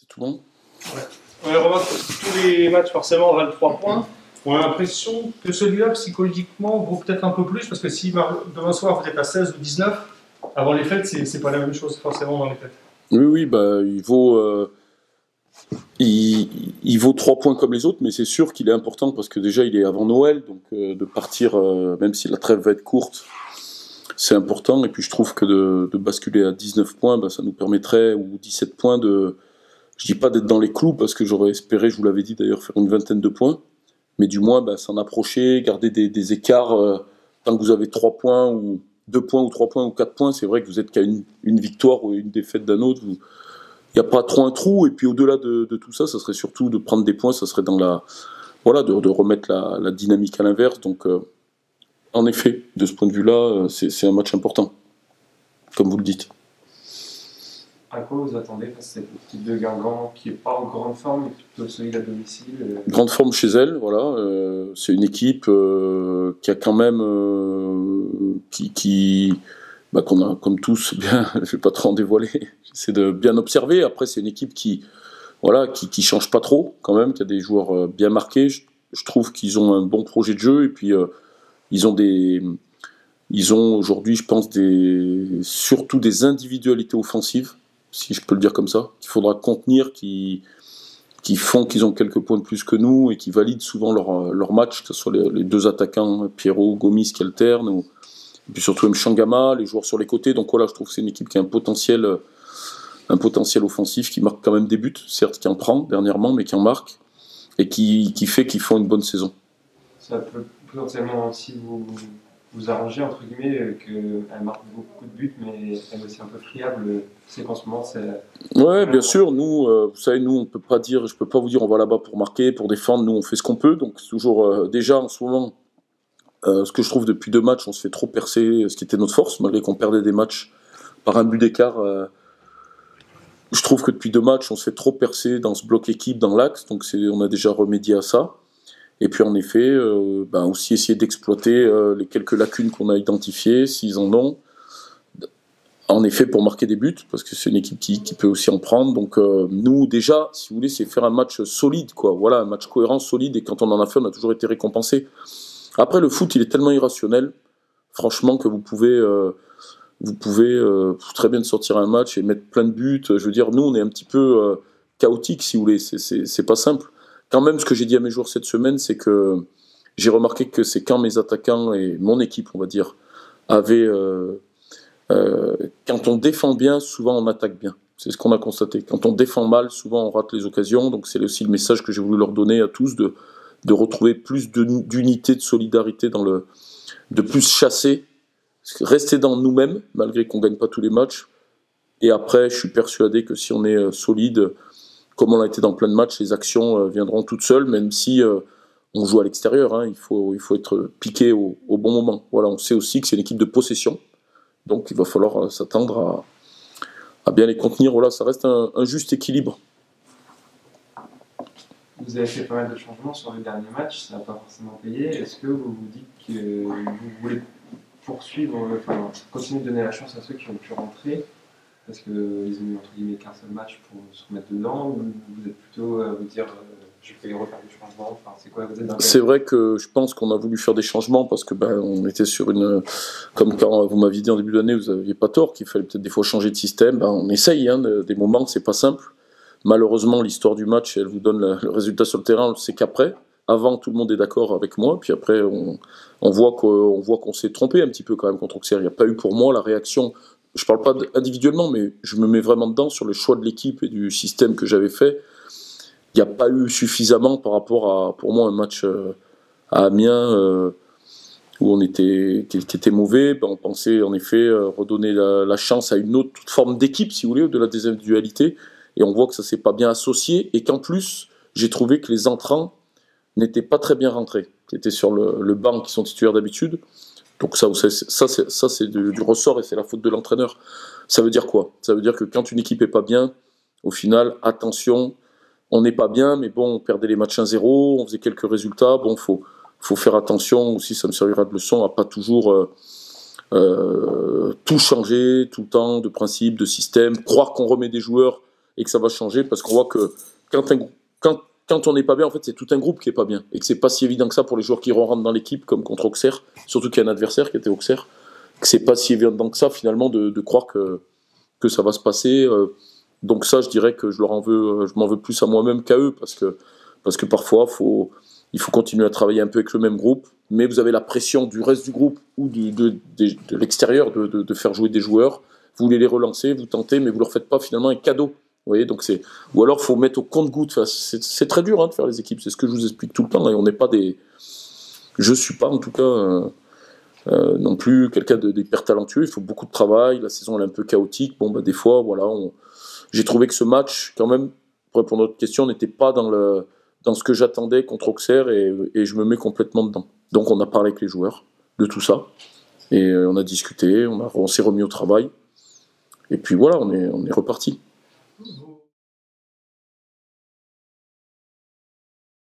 tout bon. On remarque tous les matchs forcément valent 3 points. On a l'impression que celui-là, psychologiquement, vaut peut-être un peu plus, parce que si demain soir vous êtes à 16 ou 19, avant les fêtes, c'est pas la même chose forcément dans les fêtes. Oui, il vaut 3 points comme les autres, mais c'est sûr qu'il est important parce que déjà il est avant Noël, donc de partir, même si la trêve va être courte, c'est important. Et puis je trouve que de basculer à 19 points, ça nous permettrait, ou 17 points, je dis pas d'être dans les clous, parce que j'aurais espéré, je vous l'avais dit d'ailleurs, faire une vingtaine de points, mais du moins s'en approcher, garder des écarts. Tant que vous avez 3 points, ou 2 points, ou 3 points, ou 4 points, c'est vrai que vous êtes qu'à une victoire ou une défaite d'un autre. Il n'y a pas trop un trou, et puis au-delà de tout ça, ça serait surtout de prendre des points, ça serait dans de remettre la dynamique à l'inverse. Donc, en effet, de ce point de vue-là, c'est un match important, comme vous le dites. À quoi vous attendez face à cette équipe de Guingamp qui n'est pas en grande forme, mais plutôt solide à domicile Grande forme chez elle, voilà. C'est une équipe qui a quand même, qu'on a comme tous bien. Je vais pas trop en dévoiler. J'essaie de bien observer. Après, c'est une équipe qui change pas trop quand même, qui a des joueurs bien marqués. Je trouve qu'ils ont un bon projet de jeu, et puis ils ont aujourd'hui, je pense, surtout des individualités offensives, si je peux le dire comme ça, qu'il faudra contenir, qui font qu'ils ont quelques points de plus que nous et qui valident souvent leur match, que ce soit les deux attaquants, Pierrot, Gomis qui alternent, et puis surtout Mchangama, les joueurs sur les côtés. Donc voilà, je trouve que c'est une équipe qui a un potentiel offensif, qui marque quand même des buts, certes qui en prend dernièrement, mais qui en marque, et qui fait qu'ils font une bonne saison. Ça peut potentiellement aussi vous arranger, entre guillemets, qu'elle marque beaucoup de buts, mais elle est aussi un peu friable. C'est qu'en ce moment, c'est... Ouais, bien sûr. Nous, vous savez, nous, on peut pas dire, je peux pas vous dire on va là-bas pour marquer, pour défendre. Nous, on fait ce qu'on peut. Donc, c'est toujours, déjà, en ce moment, ce que je trouve depuis 2 matchs, on se fait trop percer, ce qui était notre force, malgré qu'on perdait des matchs par un but d'écart. Je trouve que depuis 2 matchs, on se fait trop percer dans ce bloc équipe, dans l'axe. Donc, on a déjà remédié à ça. Et puis en effet, aussi essayer d'exploiter les quelques lacunes qu'on a identifiées, s'ils en ont, en effet pour marquer des buts, parce que c'est une équipe qui peut aussi en prendre. Donc nous déjà, si vous voulez, c'est faire un match solide, quoi. Voilà, un match cohérent, solide, et quand on en a fait, on a toujours été récompensé. Après, le foot, il est tellement irrationnel, franchement, que vous pouvez très bien sortir un match et mettre plein de buts. Je veux dire, nous, on est un petit peu chaotique, si vous voulez, c'est pas simple. Quand même, ce que j'ai dit à mes joueurs cette semaine, c'est que j'ai remarqué que c'est quand mes attaquants et mon équipe, on va dire, avaient... quand on défend bien, souvent on attaque bien. C'est ce qu'on a constaté. Quand on défend mal, souvent on rate les occasions. Donc c'est aussi le message que j'ai voulu leur donner à tous, de retrouver plus d'unité, de solidarité, de plus chasser, rester dans nous-mêmes, malgré qu'on ne gagne pas tous les matchs. Et après, je suis persuadé que si on est solide... Comme on l'a été dans plein de matchs, les actions viendront toutes seules, même si on joue à l'extérieur. Hein, il faut être piqué au bon moment. Voilà, on sait aussi que c'est une équipe de possession, donc il va falloir s'attendre à bien les contenir. Voilà, ça reste un juste équilibre. Vous avez fait pas mal de changements sur les derniers matchs, ça n'a pas forcément payé. Est-ce que vous vous dites que vous voulez continuer de donner la chance à ceux qui ont pu rentrer, parce qu'ils ont eu entre guillemets qu'un seul match pour se remettre dedans, ou vous êtes plutôt à vous dire je vais refaire des changements, c'est quoi vous êtes dans... C'est vrai que je pense qu'on a voulu faire des changements parce que on était sur une... Comme quand vous m'aviez dit en début d'année, vous n'aviez pas tort, qu'il fallait peut-être des fois changer de système. On essaye, des moments, c'est pas simple. Malheureusement, l'histoire du match, elle vous donne le résultat sur le terrain, c'est qu'après. Avant, tout le monde est d'accord avec moi, puis après, on voit qu'on s'est trompé un petit peu quand même contre Auxerre. Il n'y a pas eu pour moi la réaction... Je parle pas individuellement, mais je me mets vraiment dedans sur le choix de l'équipe et du système que j'avais fait. Il n'y a pas eu suffisamment par rapport à, pour moi, un match à Amiens où qui était mauvais. On pensait en effet redonner la chance à une autre forme d'équipe, si vous voulez, au-delà des individualités. Et on voit que ça ne s'est pas bien associé et qu'en plus, j'ai trouvé que les entrants n'étaient pas très bien rentrés, qui étaient sur le banc, qui sont titulaires d'habitude. Donc ça c'est du ressort et c'est la faute de l'entraîneur. Ça veut dire quoi? Ça veut dire que quand une équipe est pas bien, au final, attention, on n'est pas bien, mais bon, on perdait les matchs 1-0, on faisait quelques résultats, bon, faut faire attention aussi, ça me servira de leçon à pas toujours tout changer, tout le temps, de principe, de système, croire qu'on remet des joueurs et que ça va changer parce qu'on voit que quand on n'est pas bien, en fait, c'est tout un groupe qui est pas bien et que c'est pas si évident que ça pour les joueurs qui rentrent dans l'équipe comme contre Auxerre, surtout qu'il y a un adversaire qui était Auxerre, que c'est pas si évident que ça finalement de croire que ça va se passer. Donc ça, je dirais que je m'en veux plus à moi-même qu'à eux parce que parfois il faut continuer à travailler un peu avec le même groupe, mais vous avez la pression du reste du groupe ou de l'extérieur de faire jouer des joueurs. Vous voulez les relancer, vous tentez, mais vous leur faites pas finalement un cadeau. Vous voyez, donc ou alors faut mettre au compte-gouttes. Enfin, c'est très dur de faire les équipes. C'est ce que je vous explique tout le temps. Et on n'est pas je suis pas en tout cas non plus quelqu'un d'hyper talentueux. Il faut beaucoup de travail. La saison elle est un peu chaotique. Bon, des fois, voilà. J'ai trouvé que ce match, quand même, pour répondre à votre question, n'était pas dans ce que j'attendais contre Auxerre et je me mets complètement dedans. Donc on a parlé avec les joueurs de tout ça et on a discuté, on s'est remis au travail et puis voilà, on est reparti.